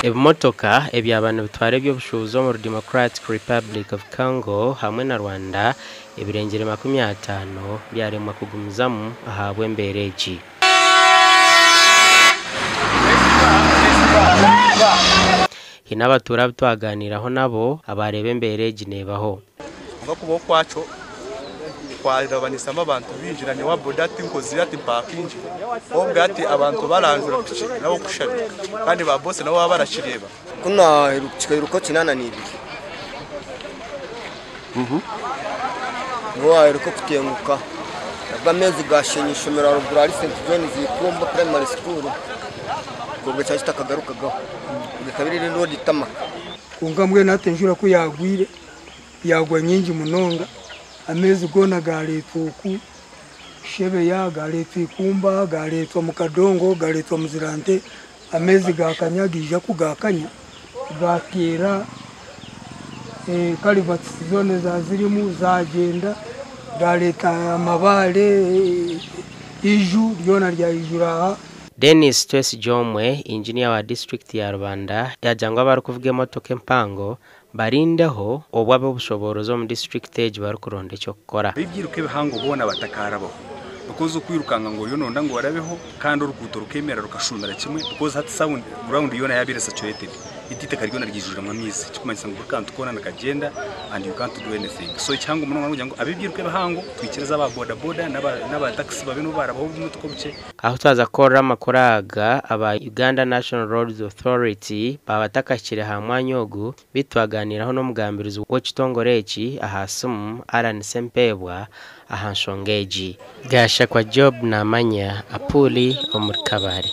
Ibimotoka eby'abantu bitware by'obushubuzi mu Democratic Republic of Congo hamwe na Rwanda ibirengere 50 byaremwa kugumizamu ahabwe embereji. Hinabatura twaganiraho nabo abarebe embereji nebaho. Kubo kwaco kwarabanisamo abantu binjiranye wa bodati nkozi ati parking obwa ati abantu baranjura pici nabo kushabi kandi ba boss nabo barashireba kuna iruko kinana nibi ngo iruko kutenguka bamezi gashenyishomera ruguru ari St John zikumba primary school kubwe cyashita kagarukaga bikabiri rero ditamaka kungamwe natenjura ko yagwire yagwa nyingi munonga amezi gona galetuku shebe ya galetukumba galetwa mukadongo galetwa muzirante amezi gakanyagija kugakanya gatera kalivati zone za zirimu zagenda galeta amabale iju ryona rya ijura. Dennis Twesi Jomwe engineer wa district ya Rwanda yajangwa bari kuvuga motoka empango barindeho obwabe bushoborozo mu district age bari kuronde cyo gukora bibyiruke bihango bona batakarabo bakoze kwirukanga ngo yononda ngo warabeho kandi urukuto rukemera rukashundara kimwe because hat sound ground yona yabire saturated itite karigona ryijurira mu mizi cyukumanyisa ngo kandi ukona nakagenda and you can't do anything so cyangwa umuntu ngo abibyiruke bihango twikiriza aba boda n'aba taxi babino barabaho umutuko buke aho twaza kora makoraga aba Uganda National Roads Authority babatakakire hamwanyogu bitwaganiraho no mugambirizo wo kitongoreki ahasum Alan Sempebwa ahanshongeji gasha kwa job na manya apuli omurikabari.